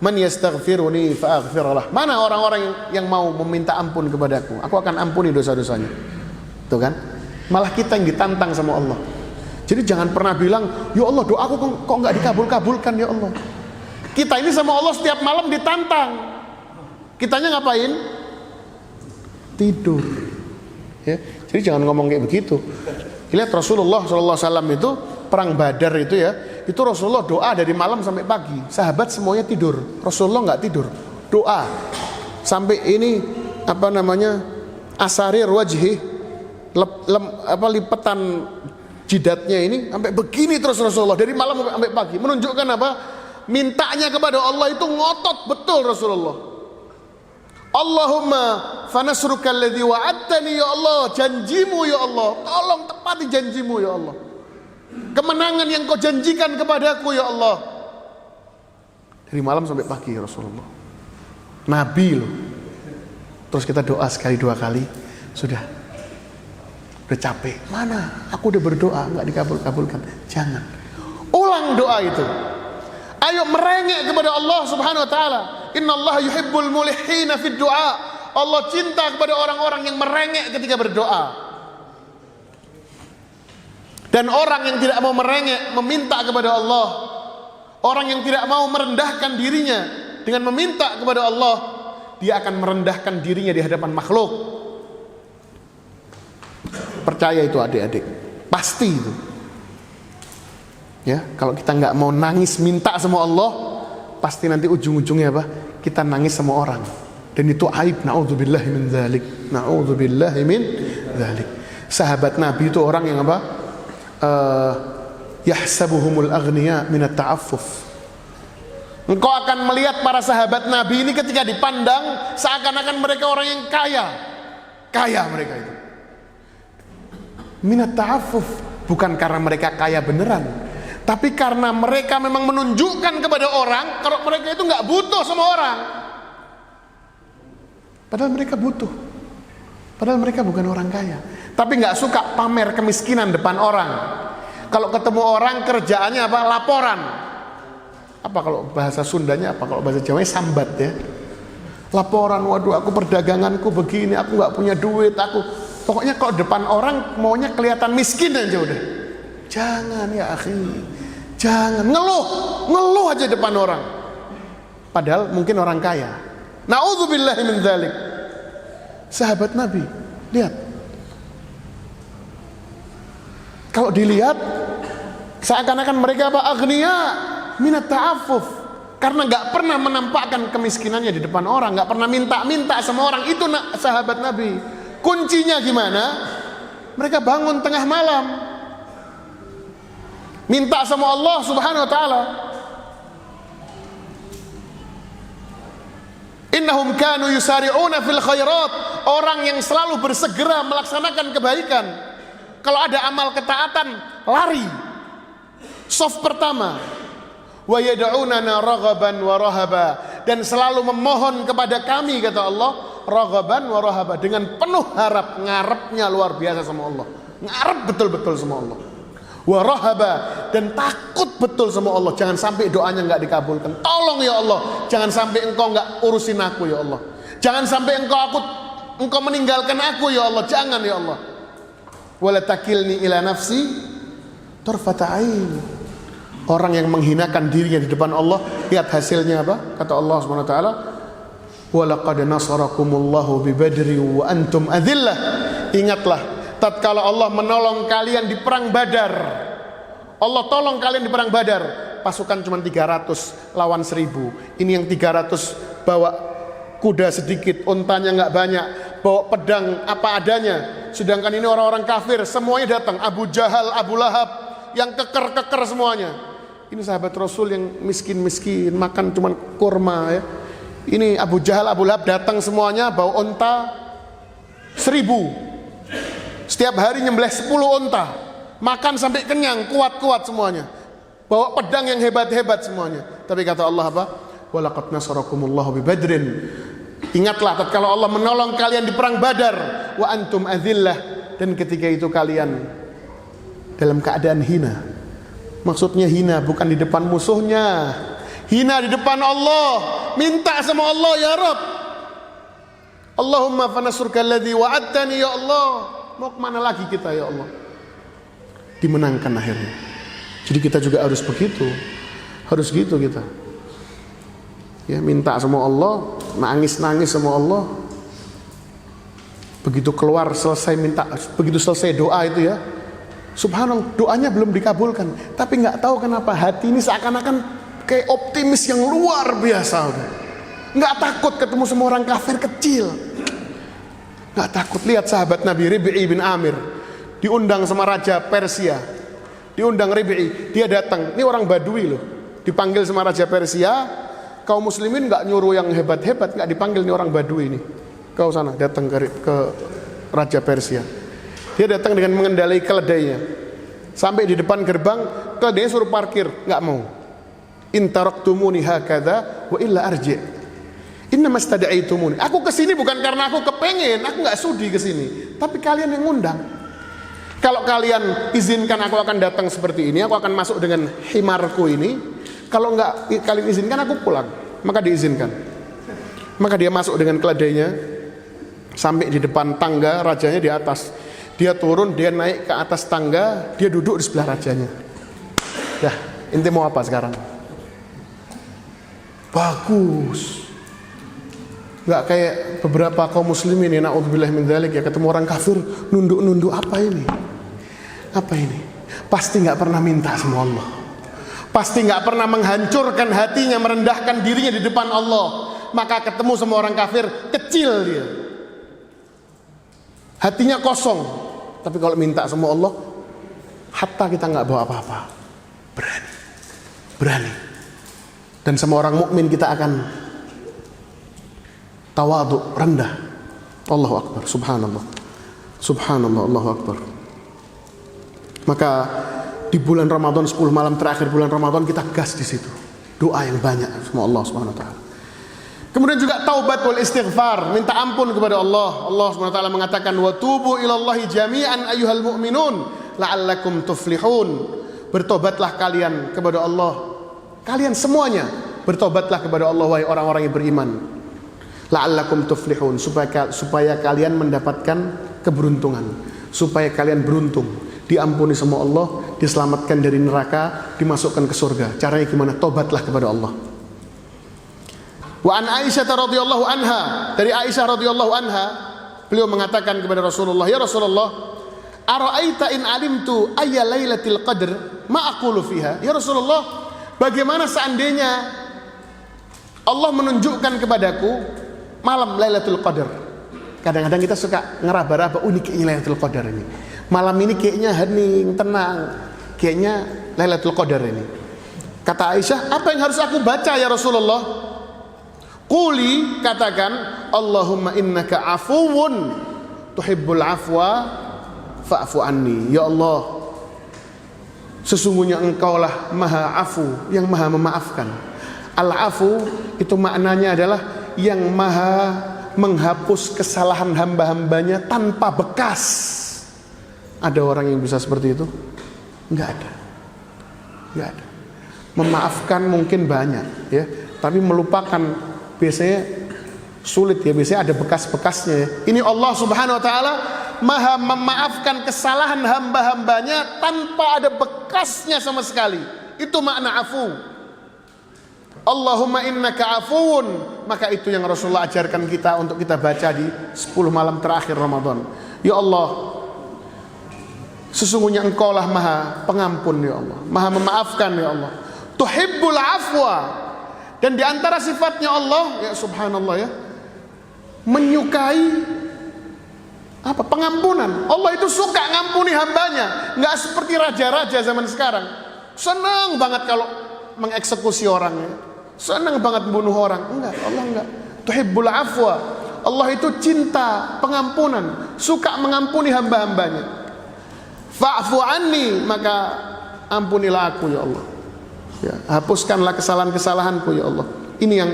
Man yastaghfiruni fa aghfirlah. Mana orang-orang yang mau meminta ampun kepadaku, aku akan ampuni dosa-dosanya. Tuh kan? Malah kita yang ditantang sama Allah. Jadi jangan pernah bilang, ya Allah doaku kok nggak dikabul-kabulkan ya Allah. Kita ini sama Allah setiap malam ditantang. Kitanya ngapain? Tidur. Ya, jadi jangan ngomong kayak begitu. Lihat Rasulullah SAW itu perang Badar itu, ya, itu Rasulullah doa dari malam sampai pagi. Sahabat semuanya tidur, Rasulullah nggak tidur, doa sampai ini apa namanya, asarir wajhi, lipetan jidatnya ini sampai begini terus Rasulullah dari malam sampai pagi. Menunjukkan apa? Mintanya kepada Allah itu ngotot betul Rasulullah. Allahumma fanasruka alladhi wa'adtani, ya Allah, janjimu ya Allah, tolong tepati janjimu ya Allah, kemenangan yang kau janjikan kepadaku ya Allah. Dari malam sampai pagi Rasulullah, Nabi loh. Terus kita doa sekali 2 kali sudah capek. Mana aku udah berdoa nggak dikabul-kabulkan. Jangan ulang doa itu. Ayo merengek kepada Allah Subhanahu wa taala. Innallaha yuhibbul mulihina fid du'a. Allah cinta kepada orang-orang yang merengek ketika berdoa. Dan orang yang tidak mau merengek meminta kepada Allah, orang yang tidak mau merendahkan dirinya dengan meminta kepada Allah, dia akan merendahkan dirinya di hadapan makhluk. Percaya itu adik-adik, pasti itu. Ya, kalau kita nggak mau nangis minta sama Allah, pasti nanti ujung-ujungnya apa? Kita nangis sama orang. Dan itu aib. Na'udzubillahi min dzalik. Na'udzubillahi min dzalik. Sahabat Nabi itu orang yang apa? Yahsabuhumul aghniya minat ta'affuf. Engkau akan melihat para sahabat Nabi ini ketika dipandang seakan-akan mereka orang yang kaya. Kaya mereka itu. Minat ta'affuf, bukan karena mereka kaya beneran, tapi karena mereka memang menunjukkan kepada orang kalau mereka itu nggak butuh sama orang. Padahal mereka butuh. Padahal mereka bukan orang kaya, tapi nggak suka pamer kemiskinan depan orang. Kalau ketemu orang kerjaannya apa? Laporan. Apa kalau bahasa Sundanya apa? Kalau bahasa Jawanya sambat ya. Laporan, waduh aku perdaganganku begini, aku nggak punya duit, aku. Pokoknya kalau depan orang maunya kelihatan miskin aja udah. Jangan ya akhi. Jangan ngeluh aja depan orang. Padahal mungkin orang kaya. Na'udzubillahi min dzalik. Sahabat Nabi, lihat. Kalau dilihat seakan-akan mereka apa? Aghnia minat ta'affuf. Karena nggak pernah menampakkan kemiskinannya di depan orang, nggak pernah minta sama orang. Itu sahabat Nabi. Kuncinya gimana? Mereka bangun tengah malam, minta sama Allah Subhanahu wa taala. Innahum kanu yusari'una fil khairat. Orang yang selalu bersegera melaksanakan kebaikan. Kalau ada amal ketaatan, lari. Soft pertama. Wa yad'unana raghaban wa rahaba. Dan selalu memohon kepada kami, kata Allah, raghaban wa rahaba, dengan penuh harap, ngarepnya luar biasa sama Allah. Ngarep betul-betul sama Allah. Wa rahaba, dan takut betul sama Allah. Jangan sampai doanya enggak dikabulkan. Tolong ya Allah, jangan sampai engkau enggak urusin aku ya Allah. Jangan sampai engkau meninggalkan aku ya Allah. Jangan ya Allah. Wala takilni ila nafsi tarfata ain. Orang yang menghinakan dirinya di depan Allah, lihat hasilnya apa? Kata Allah Subhanahu wa taala, "Wa laqad nasarakumullahu bi Badri wa antum adillah." Ingatlah tatkala Allah menolong kalian di perang Badar. Allah tolong kalian di perang Badar. Pasukan cuma 300 lawan 1000. Ini yang 300 bawa kuda sedikit, untanya enggak banyak, bawa pedang apa adanya. Sedangkan ini orang-orang kafir, semuanya datang, Abu Jahal, Abu Lahab, yang keker-keker semuanya. Ini sahabat Rasul yang miskin-miskin, makan cuman kurma ya. Ini Abu Jahal, Abu Lahab datang semuanya bawa unta 1000. Setiap hari nyembelih 10 unta. Makan sampai kenyang, kuat-kuat semuanya. Bawa pedang yang hebat-hebat semuanya. Tapi kata Allah apa? Walaqad nasarakumullahu bi Badrin. Ingatlah tatkala Allah menolong kalian di perang Badar, wa antum adillah, dan ketika itu kalian dalam keadaan hina. Maksudnya hina bukan di depan musuhnya, hina di depan Allah. Minta sama Allah, ya Rabb, Allahumma fanasurka alladhi wa'adtani, ya Allah. Mau kemana lagi kita ya Allah? Dimenangkan akhirnya. Jadi kita juga harus begitu, harus gitu kita ya, minta sama Allah, nangis-nangis sama Allah. Begitu keluar selesai minta, begitu selesai doa itu ya, subhanallah, doanya belum dikabulkan, tapi nggak tahu kenapa hati ini seakan-akan kayak optimis yang luar biasa. Nggak takut ketemu sama orang kafir kecil, nggak takut. Lihat sahabat Nabi Rib'i bin Amir diundang sama raja Persia, diundang Rib'i, dia datang. Ini orang Badui loh, dipanggil sama raja Persia. Kaum muslimin nggak nyuruh yang hebat-hebat, nggak dipanggil nih orang Badui ini. Kau sana datang ke raja Persia. Dia datang dengan mengendalai keledainya. Sampai di depan gerbang, keledainya suruh parkir, nggak mau. In taraktumuni hakadha wa illa arji'. Inna mastada'aitumuni. Aku kesini bukan karena aku kepengen, aku nggak sudi kesini, tapi kalian yang ngundang. Kalau kalian izinkan aku akan datang seperti ini, aku akan masuk dengan himarku ini. Kalau nggak kalian izinkan aku pulang, maka diizinkan. Maka dia masuk dengan keledainya sampai di depan tangga, rajanya di atas. Dia turun, dia naik ke atas tangga, dia duduk di sebelah rajanya. Dah, inti mau apa sekarang? Bagus. Nggak kayak beberapa kaum muslimin ya, na'udzubillah min dzalik ya, ketemu orang kafir nunduk-nunduk. Apa ini? Apa ini? Pasti nggak pernah minta sama Allah. Pasti nggak pernah menghancurkan hatinya, merendahkan dirinya di depan Allah. maka ketemu sama orang kafir, kecil dia, hatinya kosong. Tapi kalau minta sama Allah, hatta kita nggak bawa apa-apa, berani. Dan sama orang mukmin kita akan tawadhu, rendah. Allahu Akbar, subhanallah, Allahu Akbar. Maka di bulan Ramadan, 10 malam terakhir bulan Ramadan, kita gas di situ, doa yang banyak sama Allah Subhanahu wa taala. Kemudian juga taubat wal istighfar, minta ampun kepada Allah. Allah Subhanahu wa taala mengatakan, wa tubu ilallahi jami'an ayyuhal mu'minun la'allakum tuflihun. Bertobatlah kalian kepada Allah, kalian semuanya bertobatlah kepada Allah, wahai orang-orang yang beriman. La'allakum tuflihun, supaya kalian mendapatkan keberuntungan, supaya kalian beruntung, diampuni sama Allah, diselamatkan dari neraka, dimasukkan ke surga. Caranya gimana? Tobatlah kepada Allah. Wa an Aisyah radhiyallahu anha, dari Aisyah radhiyallahu anha, beliau mengatakan kepada Rasulullah, ya Rasulullah, ara'aita in alimtu ayya lailatul qadr ma aqulu fiha. Ya Rasulullah, bagaimana seandainya Allah menunjukkan kepadaku malam Lailatul Qadar. Kadang-kadang kita suka ngeraba-raba, ini kayaknya Lailatul Qadar ini. Malam ini kayaknya hening, tenang. Kayaknya Lailatul Qadar ini. Kata Aisyah, apa yang harus aku baca ya Rasulullah? Quli, katakan, Allahumma innaka afuwun tuhibbul afwa fa'fu anni. Ya Allah, sesungguhnya engkaulah maha afu, yang maha memaafkan. Al-afu itu maknanya adalah yang maha menghapus kesalahan hamba-hambanya tanpa bekas. Ada orang yang bisa seperti itu? Enggak ada. Memaafkan mungkin banyak, ya, tapi melupakan biasanya sulit, ya, biasanya ada bekas-bekasnya, ya. Ini Allah Subhanahu wa taala maha memaafkan kesalahan hamba-hambanya tanpa ada bekasnya sama sekali. Itu makna afu. Allahumma innaka afuun. Maka itu yang Rasulullah ajarkan kita untuk kita baca di 10 malam terakhir Ramadan. Ya Allah, sesungguhnya engkaulah maha pengampun ya Allah, maha memaafkan ya Allah. Tuhibbul afwa. Dan di antara sifatnya Allah, ya subhanallah, ya, menyukai apa? Pengampunan. Allah itu suka ngampuni hambanya. Nggak seperti raja-raja zaman sekarang, senang banget kalau mengeksekusi orang, ya. Senang banget membunuh orang. Enggak, Allah enggak. Tuhibbul afwa. Allah itu cinta pengampunan, suka mengampuni hamba-hambanya. Fa'fu anni, maka ampunilah aku ya Allah, ya, hapuskanlah kesalahan-kesalahanku ya Allah. Ini yang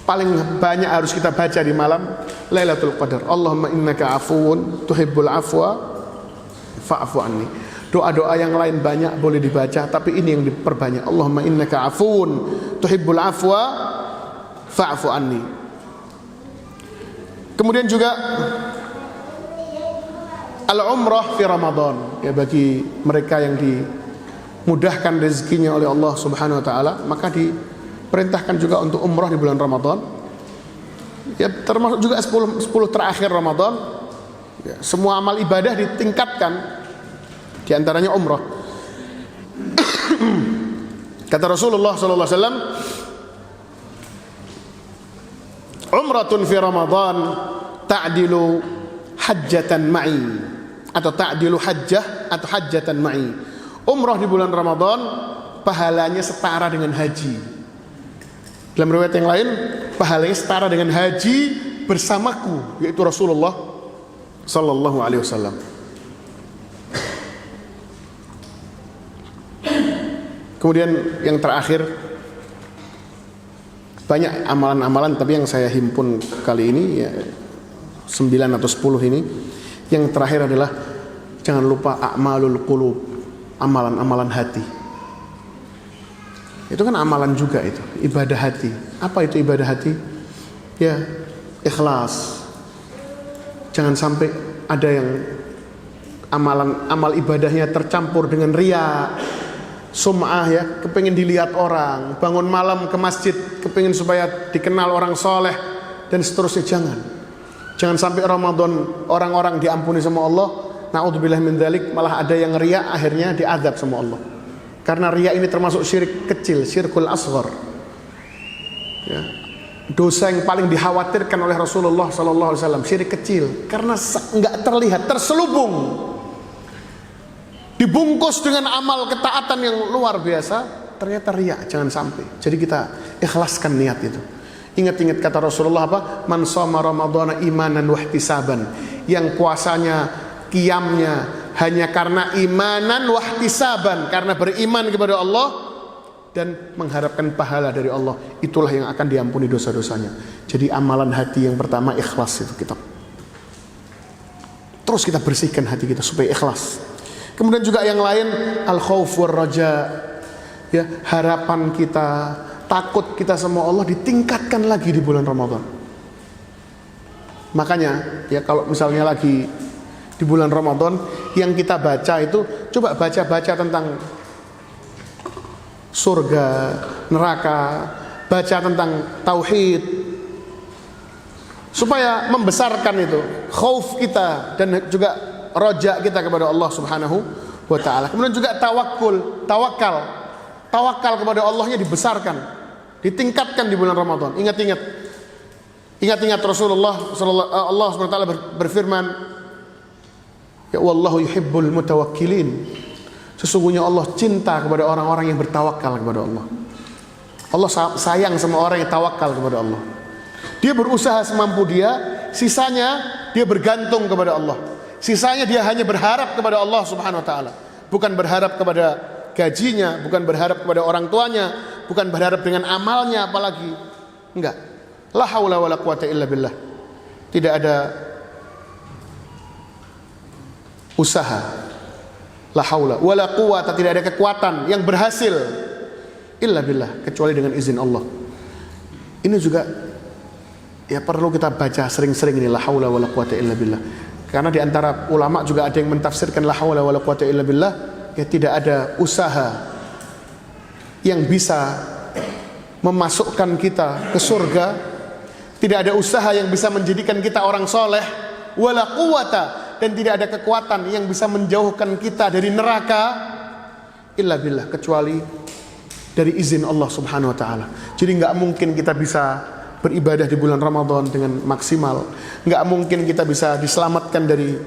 paling banyak harus kita baca di malam Lailatul Qadar. Allahumma innaka afuwun tuhibbul afwa fa'fu anni. Doa-doa yang lain banyak boleh dibaca, tapi ini yang diperbanyak. Allahumma innaka afuwun tuhibbul afwa fa'fu anni. Kemudian juga al-umrah fi Ramadan, ya, bagi mereka yang dimudahkan rezekinya oleh Allah Subhanahu wa taala, maka diperintahkan juga untuk umrah di bulan Ramadan. Ya, termasuk juga 10 terakhir Ramadan. Ya, semua amal ibadah ditingkatkan, di antaranya umrah. Kata Rasulullah sallallahu alaihi wasallam, umratun fi Ramadan ta'dilu hajjatan ma'i, atau ta'dilu hajjah atau hajjatan ma'i. Umrah di bulan Ramadan pahalanya setara dengan haji. Dalam riwayat yang lain, pahalanya setara dengan haji bersamaku, yaitu Rasulullah sallallahu alaihi wasallam. Kemudian yang terakhir, banyak amalan-amalan, tapi yang saya himpun kali ini ya 9 atau 10 ini. Yang terakhir adalah jangan lupa a'malul qulub, amalan-amalan hati. Itu kan amalan juga, itu ibadah hati. Apa itu ibadah hati? Ya, ikhlas. Jangan sampai ada yang amal ibadahnya tercampur dengan riya, sum'ah, ya, kepingin dilihat orang, bangun malam ke masjid kepingin supaya dikenal orang soleh, dan seterusnya. Jangan sampai Ramadan orang-orang diampuni sama Allah, na'udzubillah min dzalik, malah ada yang riya, akhirnya diazab sama Allah. Karena riya ini termasuk syirik kecil, syirkul asghar, ya. dosa yang paling dikhawatirkan oleh Rasulullah SAW, syirik kecil, karena nggak terlihat, terselubung, dibungkus dengan amal ketaatan yang luar biasa. Ternyata riya, jangan sampai. Jadi kita ikhlaskan niat itu. Ingat-ingat kata Rasulullah apa? Man shoma ramadhana imanan wahtisaban. Yang puasanya, qiyamnya hanya karena imanan wahtisaban, karena beriman kepada Allah dan mengharapkan pahala dari Allah, itulah yang akan diampuni dosa-dosanya. Jadi amalan hati yang pertama ikhlas itu kita. Terus kita bersihkan hati kita supaya ikhlas. Kemudian juga yang lain al-khauf war raja. Ya, harapan kita, takut kita sama Allah ditingkatkan lagi di bulan Ramadan. Makanya ya kalau misalnya lagi di bulan Ramadan yang kita baca itu, coba baca-baca tentang surga, neraka, baca tentang tauhid, supaya membesarkan itu khauf kita dan juga roja kita kepada Allah Subhanahu wa taala. Kemudian juga tawakal kepada Allahnya dibesarkan, ditingkatkan di bulan Ramadan. Ingat Rasulullah Allah SWT berfirman, ya wallahu yuhibbul mutawakkilin. Sesungguhnya Allah cinta kepada orang-orang yang bertawakal kepada Allah. Allah sayang sama orang yang tawakal kepada Allah. Dia berusaha semampu dia, sisanya dia bergantung kepada Allah. Sisanya dia hanya berharap kepada Allah Subhanahu wa taala. Bukan berharap kepada gajinya, bukan berharap kepada orang tuanya, bukan berharap dengan amalnya apalagi. Enggak. La haula wala quwata illa billah. Tidak ada usaha, la haula wala quwata, tidak ada kekuatan yang berhasil illa billah, kecuali dengan izin Allah. Ini juga ya perlu kita baca sering-sering ini, la haula wala quwata illa billah. Karena di antara ulama juga ada yang mentafsirkan la haula wala quwata illa billah, ya tidak ada usaha yang bisa memasukkan kita ke surga, tidak ada usaha yang bisa menjadikan kita orang soleh, wala quwata, dan tidak ada kekuatan yang bisa menjauhkan kita dari neraka illa billah, kecuali dari izin Allah Subhanahu wa taala. Jadi nggak mungkin kita bisa beribadah di bulan Ramadan dengan maksimal, nggak mungkin kita bisa diselamatkan dari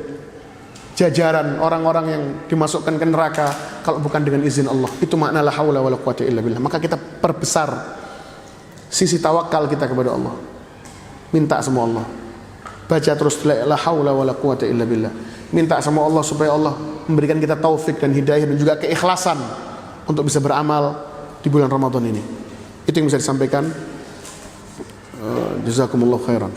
jajaran orang-orang yang dimasukkan ke neraka kalau bukan dengan izin Allah. Itu makna la haula wala quwata illa billah. Maka kita perbesar sisi tawakal kita kepada Allah, minta sama Allah, baca terus la haula wala quwata illa billah, minta sama Allah supaya Allah memberikan kita taufik dan hidayah dan juga keikhlasan untuk bisa beramal di bulan Ramadan ini. Itu yang bisa disampaikan. Jazakumullah khairan.